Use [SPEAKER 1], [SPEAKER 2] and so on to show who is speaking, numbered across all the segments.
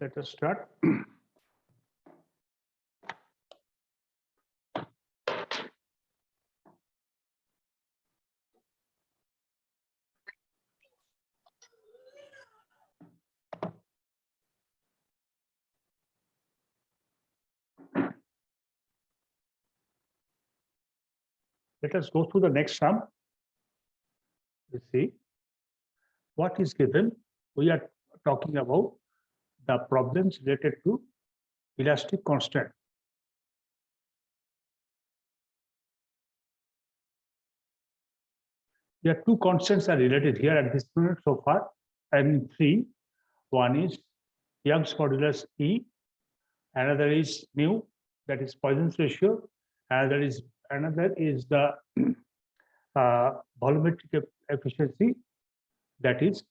[SPEAKER 1] Let us start. Let us go through the next sum. Let's see what is given. We are talking about the problems related to elastic constant. There are two constants are related here at this point so far. I mean three. One is Young's modulus E, another is mu, that is Poisson's ratio, another is the volumetric efficiency, that is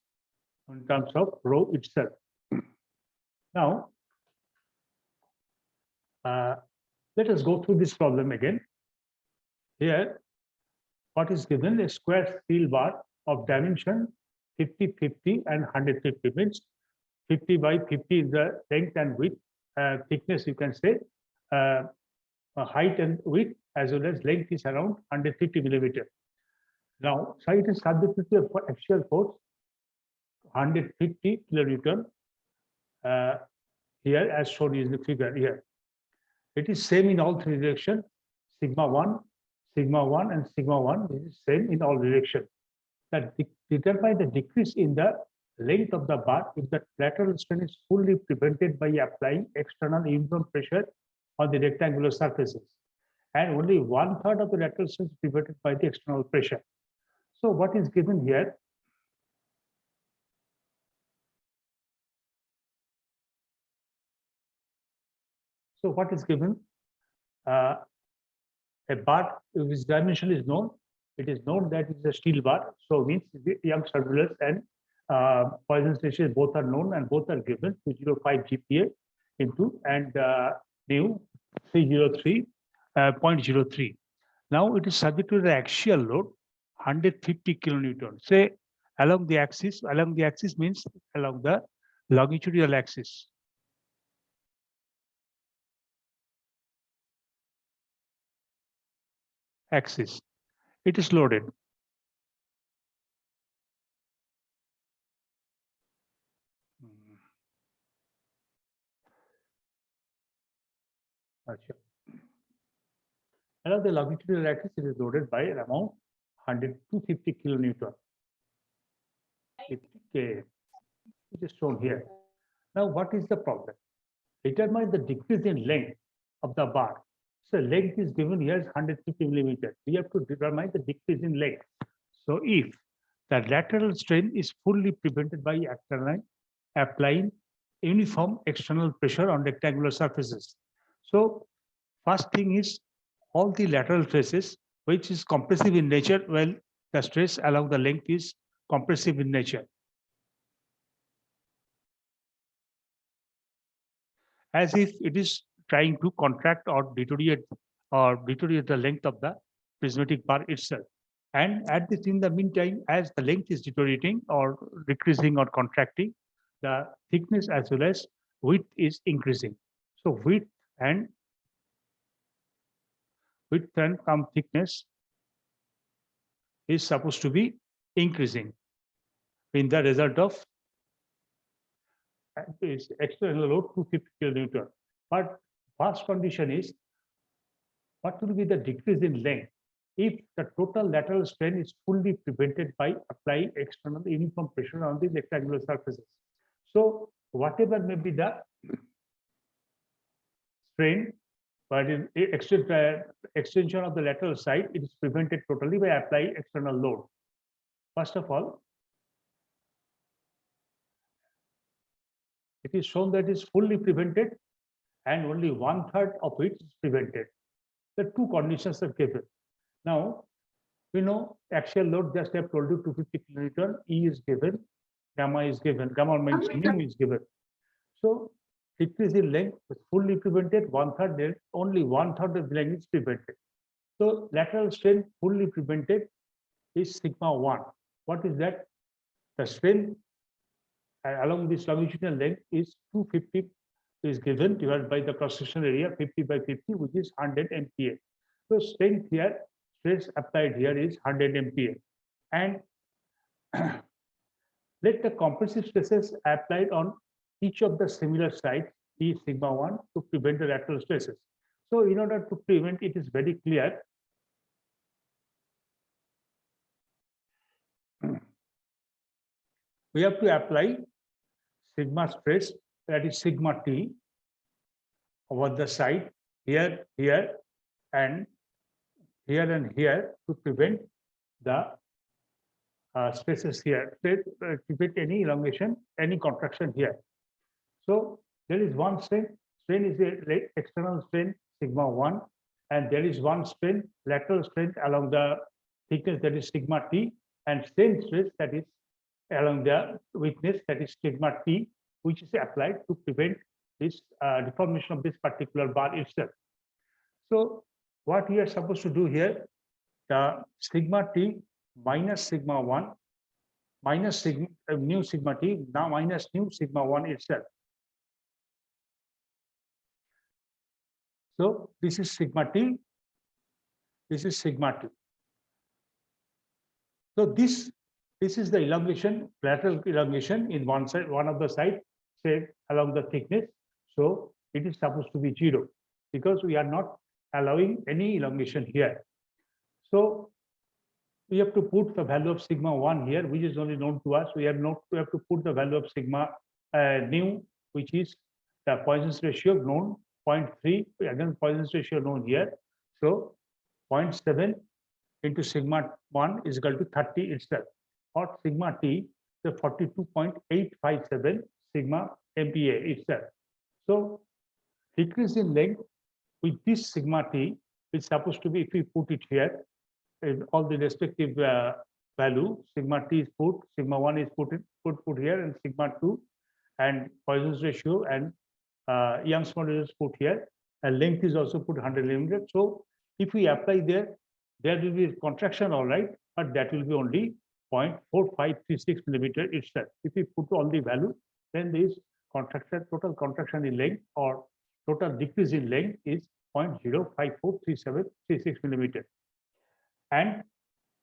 [SPEAKER 1] in terms of rho itself. Now, let us go through this problem again. Here, what is given? A square steel bar of dimension 50, 50 and 150, means 50 by 50 is the length and width, thickness you can say, height and width as well as length is around 150 millimeter. Now, so it is subjected to a axial force 150 kilonewton here as shown in the figure here. It is same in all three directions, sigma 1 and sigma 1 is same in all directions. That determine the decrease in the length of the bar if the lateral strain is fully prevented by applying external uniform pressure on the rectangular surfaces, and only 1/3 of the lateral strain is prevented by the external pressure. So what is given here? So what is given? A bar whose dimension is known. It is known that it is a steel bar. So means the Young's modulus and Poisson's ratio both are known and both are given 205 GPa into and mu 303.03. Now it is subject to the axial load 150 kilonewton. Say along the axis means along the longitudinal axis. It is loaded. Along the longitudinal axis, it is loaded by around 250 kilonewton. It is shown here. Now, what is the problem? Determine the decrease in length of the bar. So length is given here is 150 millimeters. We have to determine the decrease in length. So if the lateral strain is fully prevented by applying uniform external pressure on rectangular surfaces. So first thing is all the lateral stresses, which is compressive in nature, well, the stress along the length is compressive in nature. As if it is trying to contract or deteriorate the length of the prismatic bar itself. And in the meantime, as the length is deteriorating or decreasing or contracting, the thickness as well as width is increasing. So width and thickness is supposed to be increasing in the result of external load 250 kilonewton. But first condition is what will be the decrease in length if the total lateral strain is fully prevented by applying external uniform pressure on the rectangular surfaces. So whatever may be the strain, but in extension of the lateral side, it is prevented totally by applying external load. First of all, it is shown that it is fully prevented and only 1/3 of it is prevented. The two conditions are given. Now, we know axial load, just I have told you 250 kilonewton, E is given, gamma is given, gamma means mu is given. So decrease in length is fully prevented, 1/3, only 1/3 of the length is prevented. So lateral strain fully prevented is sigma 1. What is that? The strain along this longitudinal length is 250 is given divided by the cross-sectional area 50 by 50, which is 100 MPa. So strength here, stress applied here is 100 MPa. And let the compressive stresses applied on each of the similar sides be sigma 1 to prevent the lateral stresses. So in order to prevent, it is very clear. We have to apply sigma stress, that is sigma T, over the side here, here, and here to prevent the stresses here, prevent any elongation, any contraction here. So there is one strain is the external strain sigma 1, and there is one strain, lateral strain along the thickness, that is sigma T, and strain stress, that is along the weakness, that is sigma T, which is applied to prevent this deformation of this particular bar itself. So what we are supposed to do here, the sigma T minus sigma 1 minus sigma nu sigma T now minus nu sigma 1 itself. So this is sigma T, this is sigma T. So this is the elongation, lateral elongation in one side, one of the side, say along the thickness. So it is supposed to be 0 because we are not allowing any elongation here. So we have to put the value of sigma 1 here, which is only known to us. We have to put the value of sigma nu, which is the Poisson's ratio known, 0.3, again Poisson's ratio known here. So 0.7 into sigma 1 is equal to 30 itself, or sigma T, the 42.857 sigma MPa itself. So decrease in length with this sigma T is supposed to be, if we put it here, in all the respective value, sigma T is put, sigma 1 is put here, and sigma 2, and Poisson's ratio and Young's modulus is put here, and length is also put 100 millimeters. So if we apply there will be contraction, all right, but that will be only 0.4536 millimeter itself. If we put all the value, then this contraction, total contraction in length or total decrease in length is 0.0543736 millimeter. And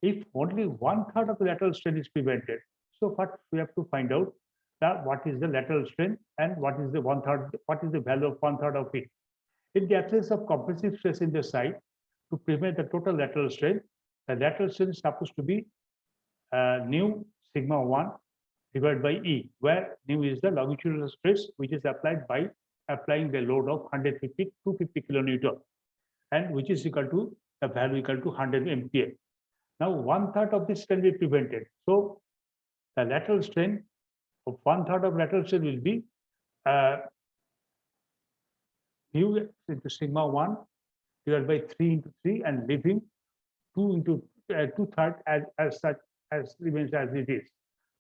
[SPEAKER 1] if only 1/3 of the lateral strain is prevented, so what we have to find out that what is the lateral strain and what is the 1/3, what is the value of 1/3 of it. In the absence of compressive stress in the side, to prevent the total lateral strain, the lateral strain is supposed to be nu sigma 1 divided by E, where nu is the longitudinal stress which is applied by applying the load of 250 kilonewton, and which is equal to the value equal to 100 MPa. Now 1/3 of this can be prevented. So the lateral strain of 1/3 of lateral strain will be nu into sigma 1 divided by 3 into 3, and leaving 2 into 2/3 as such as remains as it is.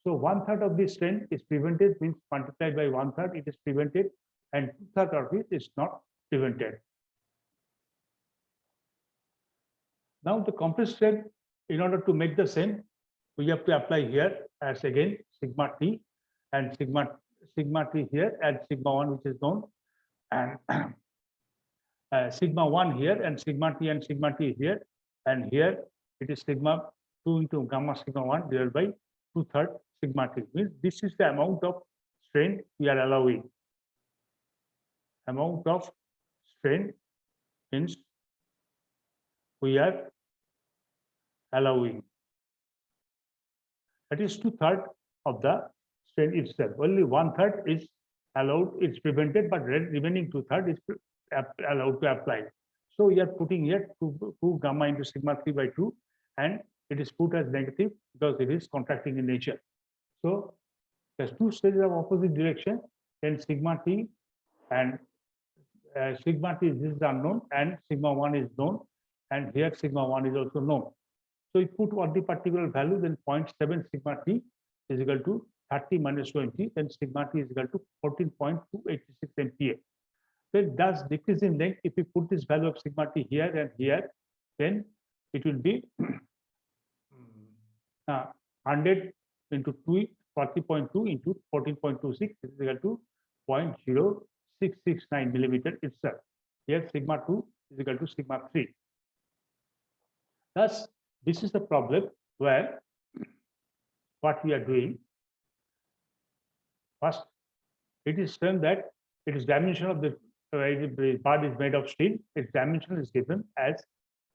[SPEAKER 1] So 1/3 of this strain is prevented, means multiplied by 1/3 it is prevented, and 2/3 of it is not prevented. Now the compressed strain, in order to make the same, we have to apply here as again sigma T and sigma T here, and sigma 1 which is known, and sigma 1 here, and sigma T here, and here it is sigma 2 into gamma sigma 1 divided by 2/3 sigma T. Means this is the amount of strain we are allowing. Amount of strain means we are allowing. That is 2/3 of the strain itself. Only 1/3 is allowed, it's prevented, but remaining 2/3 is allowed to apply. So we are putting here 2 gamma into sigma 3 by 2, and it is put as negative because it is contracting in nature. So there's 2 stages of opposite direction, then sigma T and sigma T this is unknown, and sigma 1 is known, and here sigma 1 is also known. So you put what the particular value, then 0.7 sigma T is equal to 30 minus 20, then sigma T is equal to 14.286 MPa. Then does decrease in length. If we put this value of sigma T here and here, then it will be 100 into 2 40.2 into 14.26 is equal to 0.0669 millimeter itself. Here sigma 2 is equal to sigma 3. Thus, this is the problem where what we are doing. First, it is shown that it is dimension of the part is made of steel. Its dimension is given as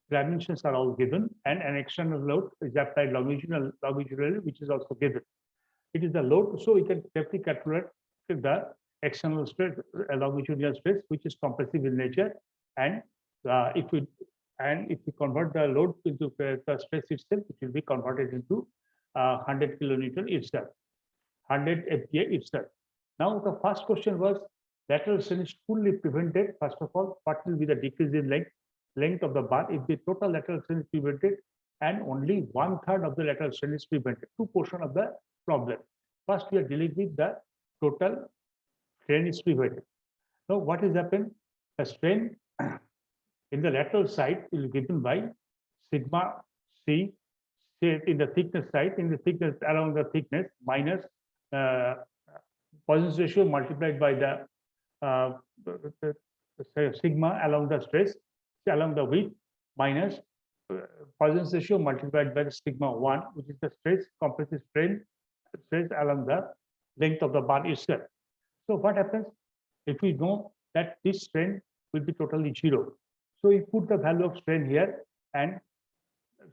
[SPEAKER 1] dimensions are all given, and an external load is applied longitudinally, which is also given. It is the load, so we can safely calculate the external stress, longitudinal stress, which is compressive in nature, and if we convert the load into the stress itself, it will be converted into 100 kilonewton itself, 100 MPa itself. Now the first question was lateral strain is fully prevented. First of all, what will be the decrease in length of the bar if the total lateral strain is prevented and only 1/3 of the lateral strain is prevented? Two portions of the problem. First, we are dealing with the total strain is prevented. Now, what has happened? The strain in the lateral side is given by sigma c, say in the thickness side, in the thickness along the thickness minus Poisson's ratio multiplied by the sigma along the stress along the width minus Poisson's ratio multiplied by the sigma 1, which is the compressive stress along the length of the bar itself. So what happens if we know that this strain will be totally 0? So we put the value of strain here and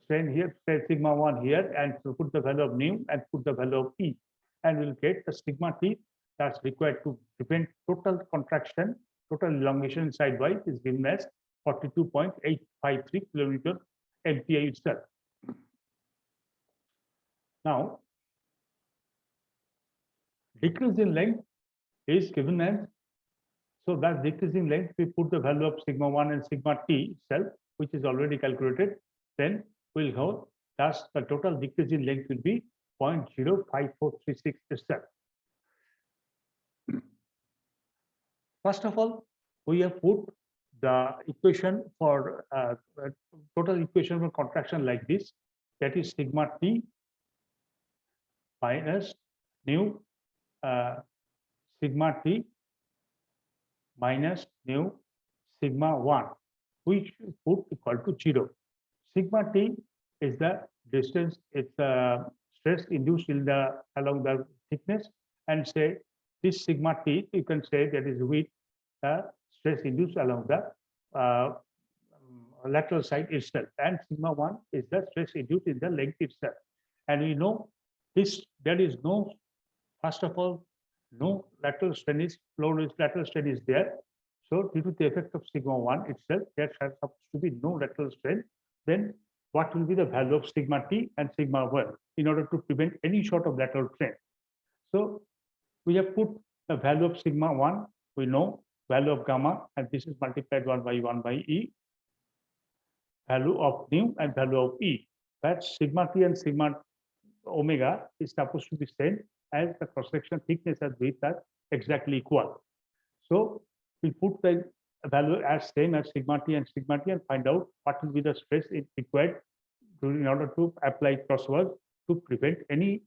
[SPEAKER 1] strain here, say sigma 1 here, and put the value of nu and put the value of E, and we'll get the sigma T that's required to prevent total contraction, total elongation sidewise is given as 42.853 kilonewton MPa itself. Now, decrease in length is given as, so that decrease in length, we put the value of sigma 1 and sigma T itself, which is already calculated, then we'll know thus the total decrease in length will be 0.05436 itself. First of all, we have put the equation for total equation for contraction like this, that is sigma T minus nu sigma T minus nu sigma 1, which put equal to 0. Sigma T is the distance, it's the stress induced in the along the thickness, and say this sigma T, you can say that is with the stress induced along the lateral side itself, and sigma 1 is the stress induced in the length itself. And we know this, there is no, first of all, no lateral strain is, lateral strain is there. So due to the effect of sigma 1 itself, there has supposed to be no lateral strain. Then what will be the value of sigma T and sigma 1 in order to prevent any sort of lateral strain? So we have put the value of sigma 1, we know value of gamma, and this is multiplied 1 by E, value of nu and value of E. That sigma T and sigma omega is supposed to be same as the cross-section thickness and width are exactly equal. So we put the value as same as sigma T and find out what will be the stress required in order to apply crossword to prevent any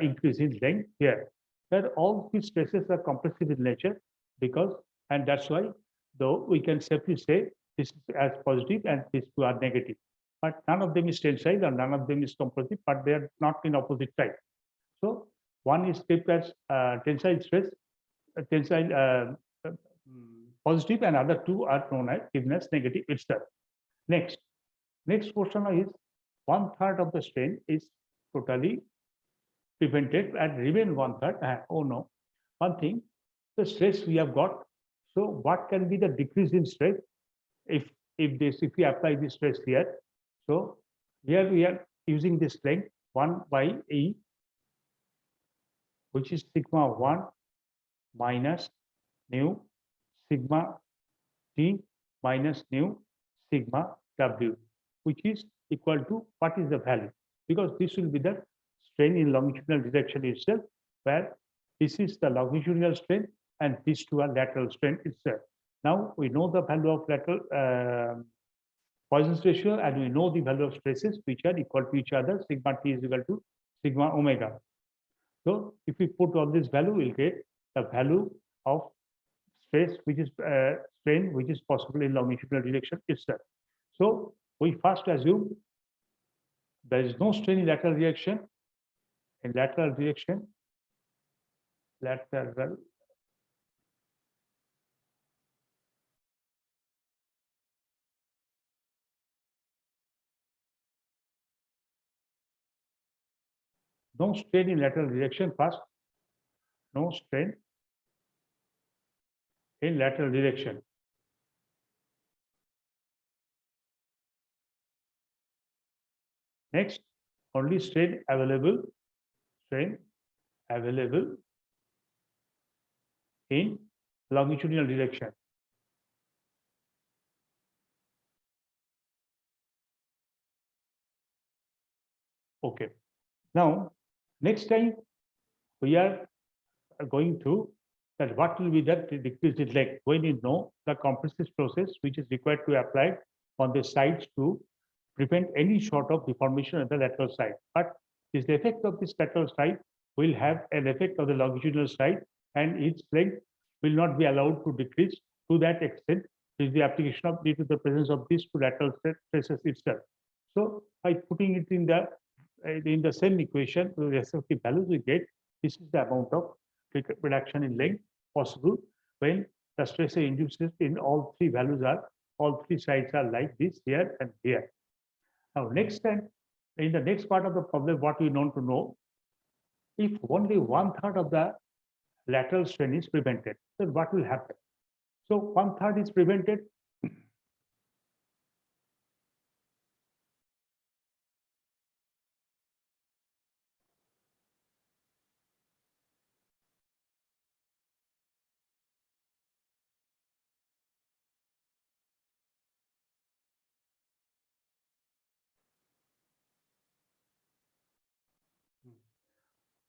[SPEAKER 1] increase in length here. That all these stresses are compressive in nature, because, and that's why though we can safely say this is as positive and these two are negative. But none of them is tensile and none of them is compressive, but they are not in opposite side. So one is kept as tensile stress, tensile positive, and other two are known as given as negative itself. Next portion is 1/3 of the strain is totally prevented and remain 1/3. Oh no, one thing, the stress we have got. So what can be the decrease in stress if we apply this stress here? So here we are using this length 1 by E, which is sigma 1 minus nu sigma T minus nu sigma W, which is equal to what is the value? Because this will be the strain in longitudinal direction itself, where this is the longitudinal strain and these two are lateral strain itself. Now we know the value of lateral Poisson's ratio, and we know the value of stresses which are equal to each other. Sigma T is equal to sigma omega. So if we put all this value, we'll get the value of stress, which is strain, which is possible in longitudinal direction itself. So we first assume there is no strain in lateral direction. In lateral direction, lateral no strain in lateral direction first, no strain in lateral direction. Next, only strain available in longitudinal direction. Okay. Now, next time we are going to that what will be that decrease in length when you know the compressive process which is required to apply on the sides to prevent any sort of deformation at the lateral side. But this effect of this lateral side will have an effect of the longitudinal side, and its length will not be allowed to decrease to that extent is the application of due to the presence of these two lateral stresses itself. So by putting it in the same equation, the respective values we get, this is the amount of reduction in length possible when the stress induces in all three values are all three sides are like this here and here. Now, next time, in the next part of the problem, what we want to know, if only 1/3 of the lateral strain is prevented, then what will happen? So 1/3 is prevented.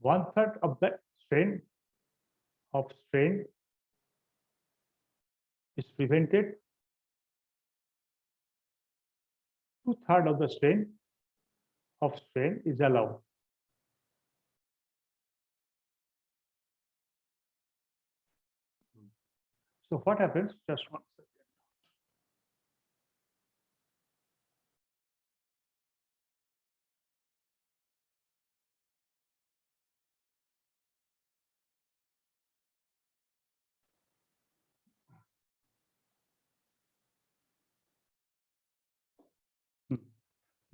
[SPEAKER 1] 1/3 of the strain is prevented. 2/3 of the strain is allowed. So what happens? Just one second.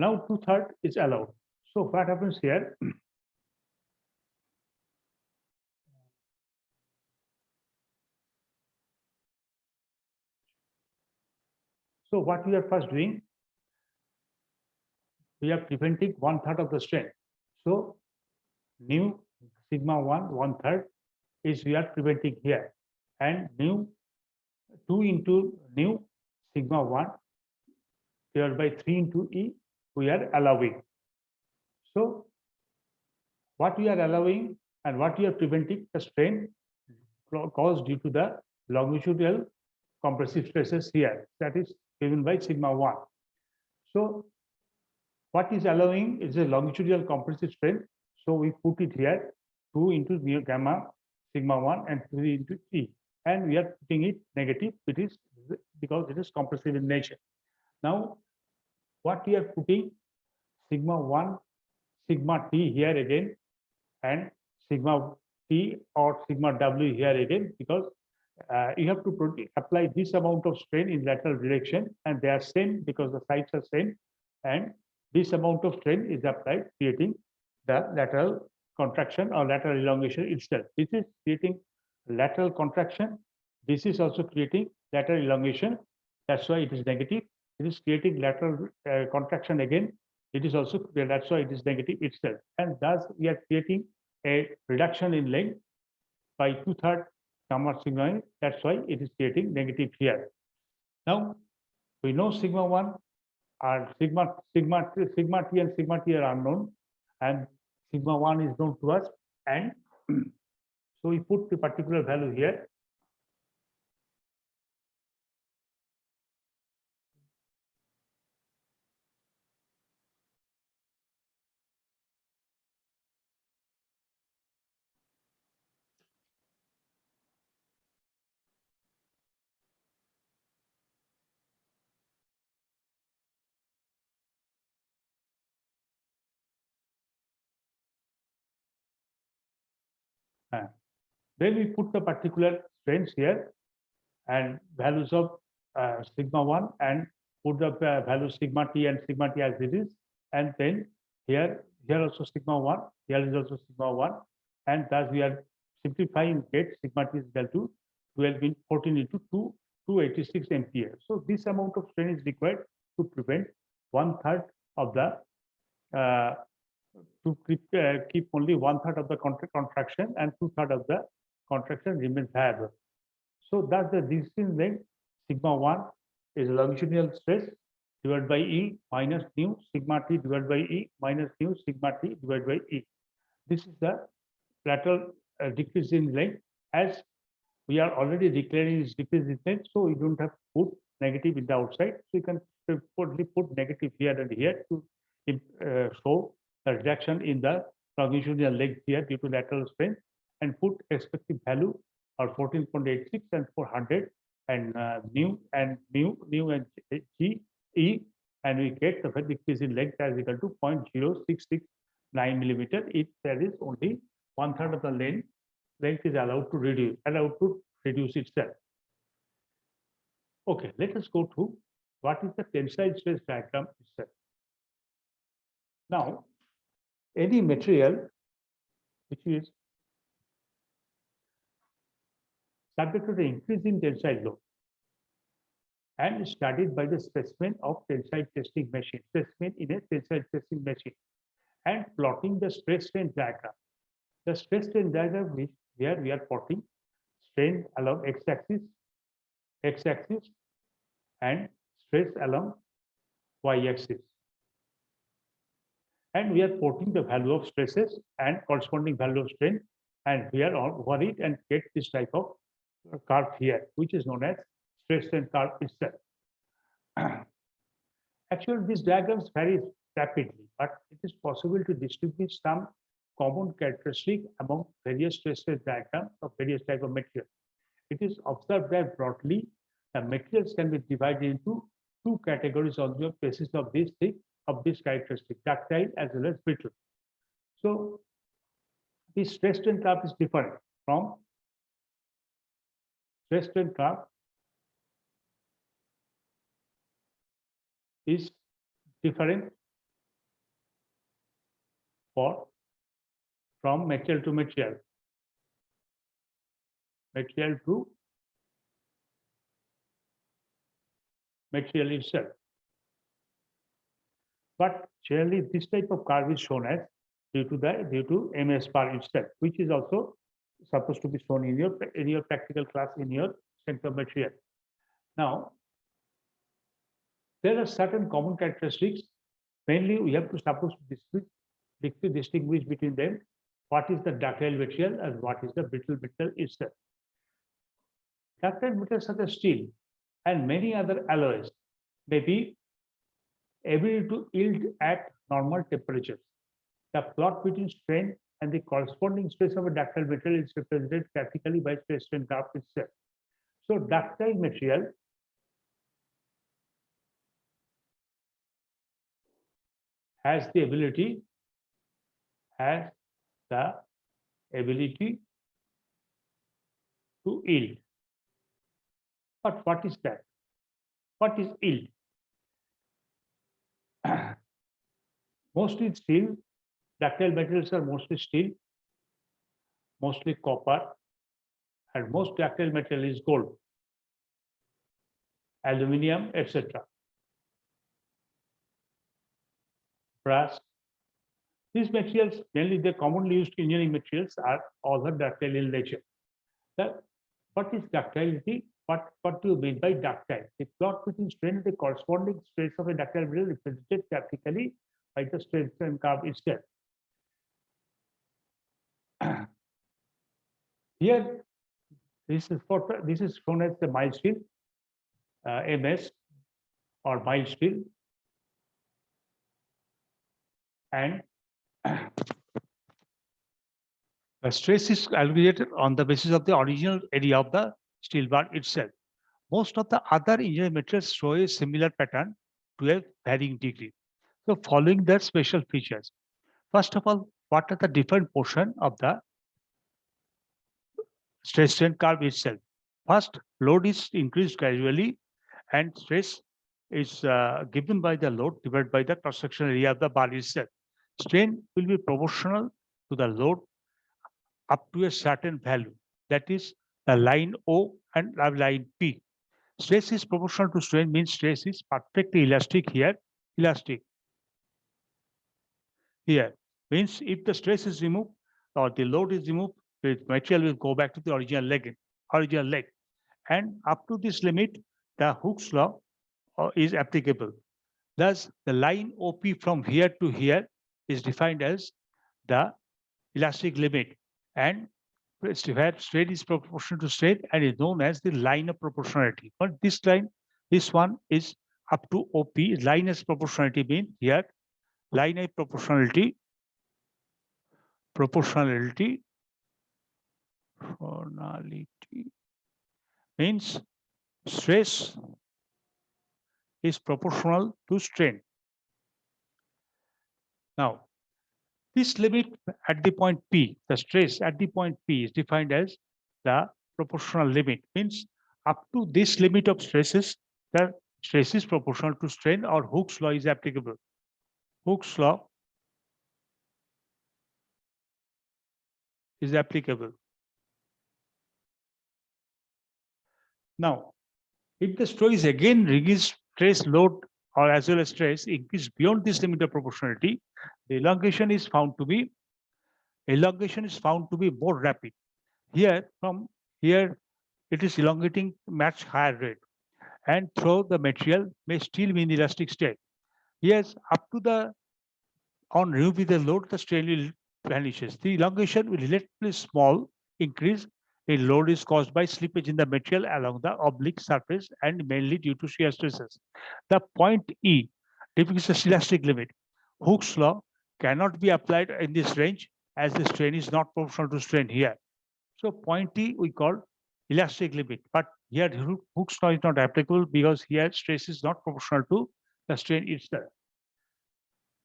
[SPEAKER 1] Now 2/3 is allowed. So what happens here? So what we are first doing, we are preventing 1/3 of the strain. So new sigma 1, 1/3 is we are preventing here, and new 2 into new sigma 1 divided by 3 into E, we are allowing. So what we are allowing and what we are preventing, the strain caused due to the longitudinal compressive stresses here, that is given by sigma 1. So what is allowing is a longitudinal compressive strain. So we put it here 2 into mu gamma sigma 1 and 3 into E. And we are putting it negative, it is because it is compressive in nature. Now, what we are putting sigma 1, sigma T here again, and sigma T or sigma W here again, because you have to apply this amount of strain in lateral direction, and they are same because the sides are same, and this amount of strain is applied, creating the lateral contraction or lateral elongation itself. This is creating lateral contraction. This is also creating lateral elongation. That's why it is negative. It is creating lateral contraction again. It is also, that's why it is negative itself. And thus we are creating a reduction in length by 2/3 gamma sigma. That's why it is creating negative here. Now we know sigma 1 are sigma T and sigma T are unknown, and sigma 1 is known to us, and so we put the particular value here. Then we put the particular strengths here and values of sigma 1 and put the value sigma t and sigma t as it is. And then here also sigma 1, here is also sigma 1. And thus we are simplifying, get sigma t is equal to 12 in 14 into 2, 286 MPa. So this amount of strain is required to prevent 1/3 of the to keep only 1/3 of the contraction and 2/3 of the contraction remains viable. So that's the resistance length sigma 1 is longitudinal stress divided by E minus nu sigma t divided by E minus nu sigma t divided by E. This is the lateral decrease in length. As we are already declaring this decrease in length, so you don't have to put negative in the outside. So you can only put negative here and here to show a reduction in the longitudinal length here due to lateral strain, and put respective value or 14.86 and 400 and nu and G, E, and we get the decrease in length as equal to 0.0669 millimeter if there is only 1/3 of the length is allowed to reduce itself. Okay, let us go to what is the tensile stress diagram itself. Now, any material which is subject to the increase in tensile load and studied by the specimen of tensile testing machine, specimen in a tensile testing machine, and plotting the stress strain diagram. The stress strain diagram which here we are plotting strain along x-axis, and stress along y-axis. And we are plotting the value of stresses and corresponding value of strain, and we are over it and get this type of curve here, which is known as stress strain curve itself. Actually, these diagrams vary rapidly, but it is possible to distinguish some common characteristic among various stress strain diagrams of various type of material. It is observed that broadly, the materials can be divided into two categories on the basis of this characteristic, ductile as well as brittle. So this stress strain curve is different from stress strain curve is different from material to material, material to material itself. But generally, this type of curve is shown as due to MS bar itself, which is also supposed to be shown in your practical class in your strength of material. Now, there are certain common characteristics. Mainly, we have to suppose to distinguish between them. What is the ductile material and what is the brittle material itself? Ductile materials such as steel and many other alloys may be able to yield at normal temperatures. The plot between strain and the corresponding stress of a ductile material is represented graphically by stress strain curve itself. So ductile material has the ability to yield. But what is that? What is yield? Mostly steel, ductile materials are mostly steel, mostly copper, and most ductile material is gold, aluminum, etc. Brass. These materials, mainly the commonly used engineering materials, are also ductile in nature. What is ductility? What do you mean by ductile? The plot between strain and the corresponding stress of a ductile material represented graphically by the stress strain curve itself. Here, this is shown as the mild steel, MS or mild steel, and the stress is calculated on the basis of the original area of the steel bar itself. Most of the other engineering materials show a similar pattern to a varying degree. So following their special features. First of all, what are the different portion of the stress strain curve itself. First, load is increased gradually and stress is given by the load divided by the cross-sectional area of the bar itself. Strain will be proportional to the load up to a certain value. That is the line O and line P. Stress is proportional to strain means stress is perfectly elastic here. Elastic here means if the stress is removed or the load is removed, the material will go back to the original leg. And up to this limit, the Hooke's law is applicable. Thus, the line OP from here to here is defined as the elastic limit, and where strain is proportional to strain and is known as the line of proportionality. But this line, this one is up to OP. Line as proportionality means here line of proportionality means stress is proportional to strain. Now, this limit at the point P, the stress at the point P is defined as the proportional limit, means up to this limit of stresses, the stress is proportional to strain, or Hooke's law is applicable. Hooke's law is applicable. Now, if the stress again reduces stress load or as well as stress increase beyond this limit of proportionality, the elongation is found to be more rapid. Here, from here, it is elongating much higher rate, and though the material may still be in elastic state. Yes, up to the on removing the load, the strain will vanishes. The elongation will relatively small increase in load is caused by slippage in the material along the oblique surface and mainly due to shear stresses. The point E depicts the elastic limit. Hooke's law cannot be applied in this range as the strain is not proportional to strain here. So point E we call elastic limit, but here Hooke's law is not applicable because here stress is not proportional to the strain itself.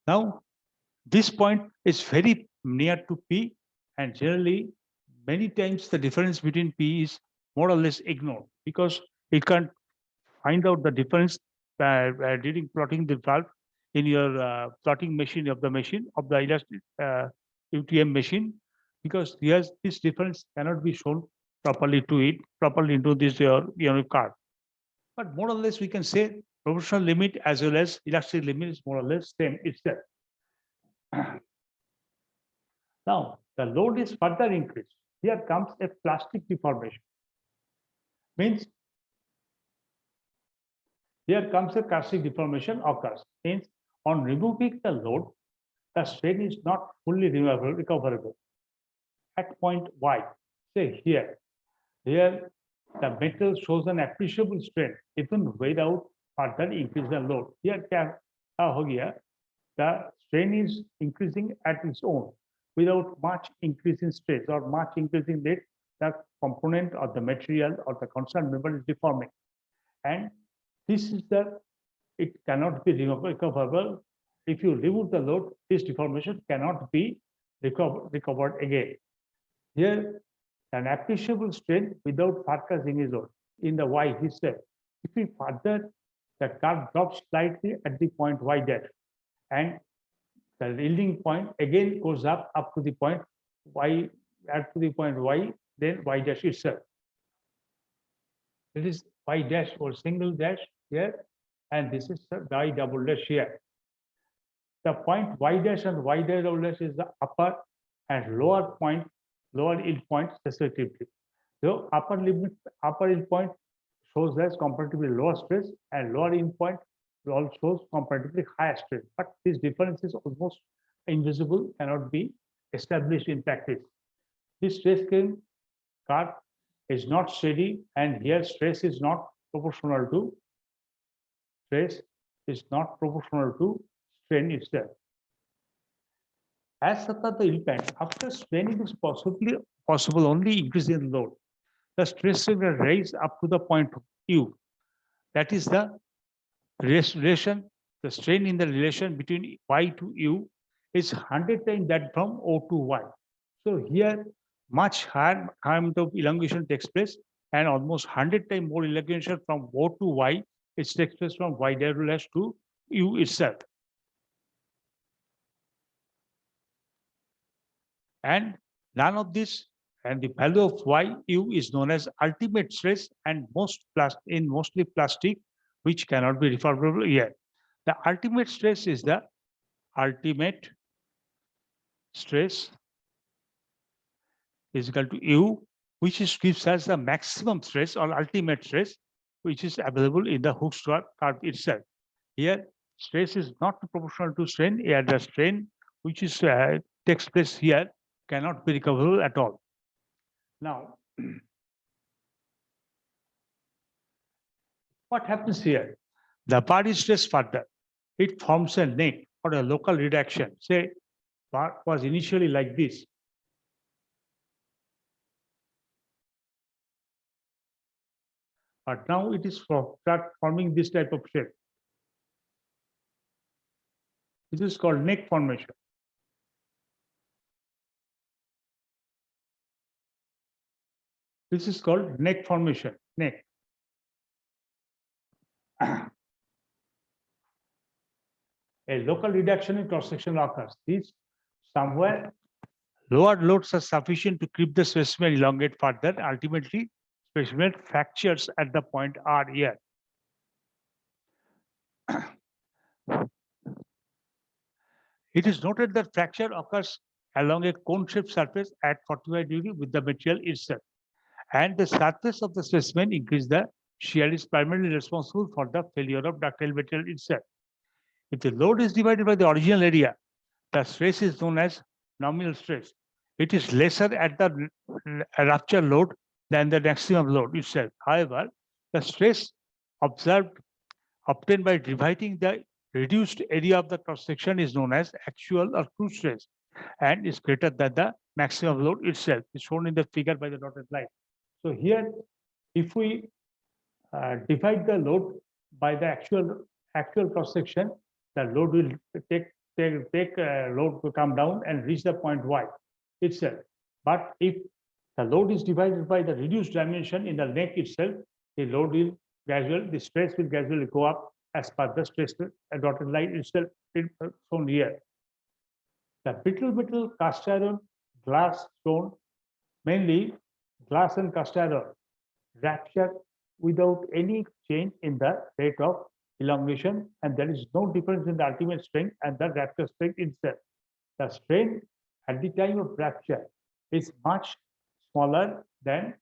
[SPEAKER 1] Now, this point is very near to P, and generally, many times the difference between P is more or less ignored because it can't find out the difference during plotting the valve in your plotting machine of the elastic UTM machine, because here's this difference cannot be shown properly into this your card. But more or less, we can say proportional limit as well as elastic limit is more or less same itself. Now, the load is further increased. Here comes a plastic deformation. Means here comes a plastic deformation occurs. Means on removing the load, the strain is not fully recoverable. At point Y, say here the metal shows an appreciable strain even without further increase the load. Here the strain is increasing at its own without much increase in stress or much increase in rate. The component or the material or the concerned member is deforming, and this is it cannot be recoverable. If you remove the load, this deformation cannot be recovered again. Here, an appreciable strain without further is load in the Y he said. If we further, the curve drops slightly at the point Y dash, and the yielding point again goes up to the point Y, then Y dash itself. This is Y dash or single dash here, and this is the Y double dash here. The point Y dash and Y double dash is the upper and lower yield point respectively. So upper yield point shows as comparatively lower stress, and lower yield point shows comparatively higher stress. But this difference is almost invisible, cannot be established in practice. This stress strain curve is not steady, and here stress is not proportional to strain itself. As such, the impact after straining is possible only increase in load. The stress will rise up to the point U. That is the relation, the strain in the relation between Y to U is 100 times that from O to Y. So here much higher amount of elongation takes place, and almost 100 times more elongation from O to Y. It takes place from Y dash to U itself. And none of this, and the value of YU is known as ultimate stress, and mostly plastic, which cannot be reformable here. The ultimate stress is the ultimate stress is equal to U, which gives us the maximum stress or ultimate stress, which is available in the Hooke's curve itself. Here, stress is not proportional to strain. Here, the strain which is takes place here cannot be recoverable at all. Now, what happens here? The bar is stressed further. It forms a neck or a local reduction. Say, bar was initially like this. But now it is forming this type of shape. This is called neck formation. This is called neck formation, neck. A local reduction in cross-section occurs. This somewhere lower loads are sufficient to keep the specimen elongate further. Ultimately, specimen fractures at the point R here. It is noted that fracture occurs along a cone-shaped surface at 45 degrees with the material itself. And the surface of the specimen increases the shear is primarily responsible for the failure of ductile material itself. If the load is divided by the original area, the stress is known as nominal stress. It is lesser at the rupture load than the maximum load itself. However, the stress obtained by dividing the reduced area of the cross section is known as actual or true stress and is greater than the maximum load itself. Is shown in the figure by the dotted line. So here, if we divide the load by the actual cross section, the load will take load to come down and reach the point Y itself. But if the load is divided by the reduced dimension in the neck itself, the load will the stress will gradually go up as per the stress dotted line itself shown here. The brittle metal, cast iron, glass, stone, mainly glass and cast iron, rupture without any change in the rate of elongation, and there is no difference in the ultimate strength and the rupture strength itself. The strain at the time of rupture is much smaller than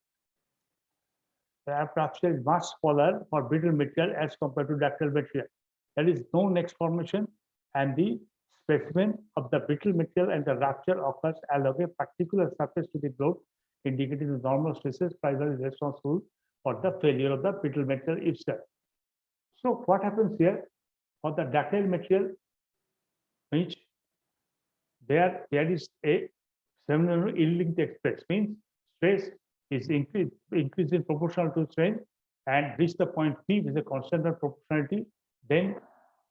[SPEAKER 1] the rupture is much smaller for brittle material as compared to ductile material. There is no neck formation, and the specimen of the brittle material and the rupture occurs along a particular surface to the globe, indicating the normal stresses primarily responsible for the failure of the brittle material itself. So what happens here for the ductile material, which there is a seminal yielding takes place, means stress is increased in proportional to strain and reach the point P with a constant proportionality, then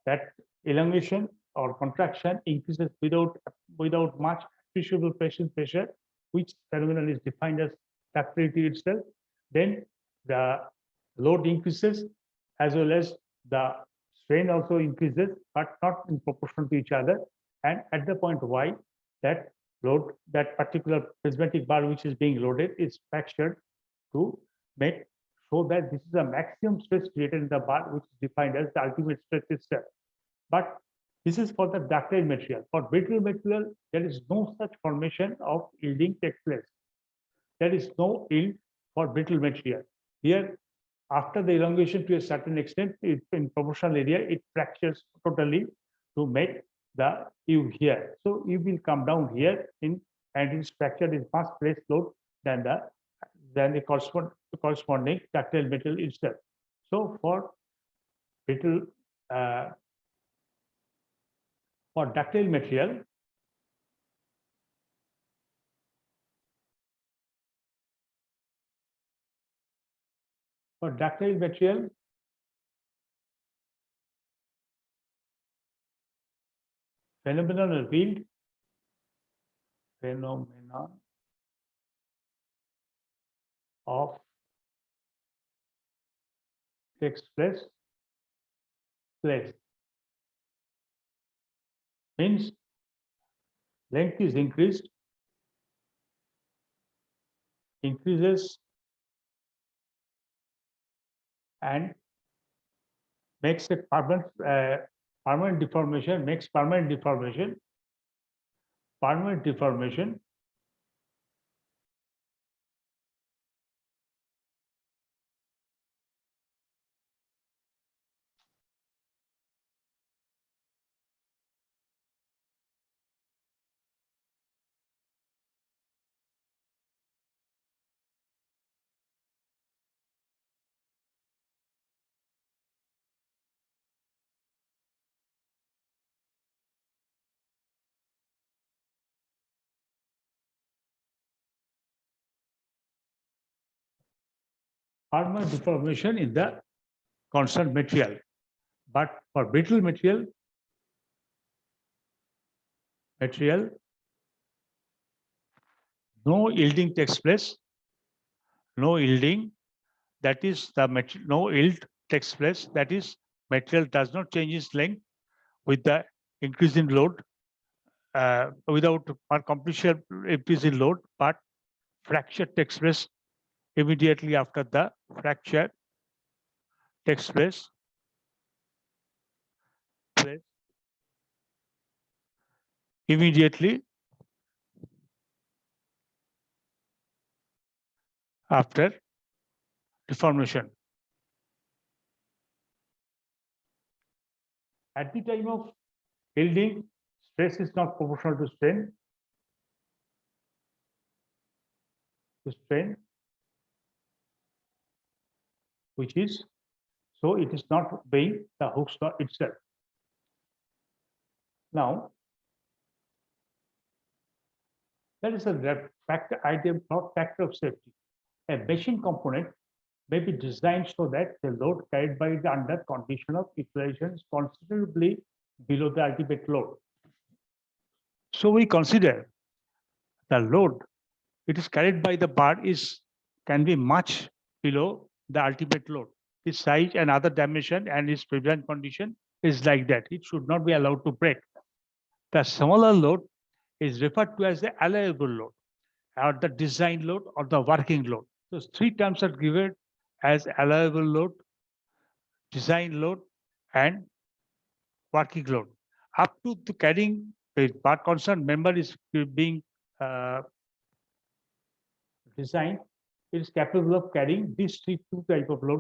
[SPEAKER 1] that elongation or contraction increases without much appreciable pressure, which phenomenon is defined as ductility itself. Then the load increases as well as the strain also increases, but not in proportion to each other. And at the point Y, that load, that particular prismatic bar which is being loaded is fractured to make so that this is the maximum stress created in the bar, which is defined as the ultimate stress itself. But this is for the ductile material. For brittle material, there is no such formation of yielding takes place. There is no yield for brittle material. Here, after the elongation to a certain extent, in proportional area, it fractures totally to make the U here. So U will come down here and its fracture is much less load than the corresponding ductile material itself. So for brittle for ductile material, phenomenon revealed of takes place means length is increases and makes a permanent deformation, makes permanent deformation in the constant material. But for brittle material, no yielding takes place. No yielding, that is the material, no yield takes place. That is, material does not change its length with the increase in load, without or completion increase in load, but fracture takes place immediately after the fracture takes place immediately after deformation. At the time of yielding, stress is not proportional to strain. Which is, so it is not obeying the Hooke's law itself. Now, that is a factor item, not factor of safety. A machine component may be designed so that the load carried by it under condition of utilization is considerably below the ultimate load. So we consider the load it is carried by the bar can be much below the ultimate load. Its size and other dimension and its prevalent condition is like that. It should not be allowed to break. The smaller load is referred to as the allowable load, or the design load, or the working load. So three terms are given as allowable load, design load, and working load. Up to the carrying a bar constant member is being designed, it is capable of carrying these two type of load.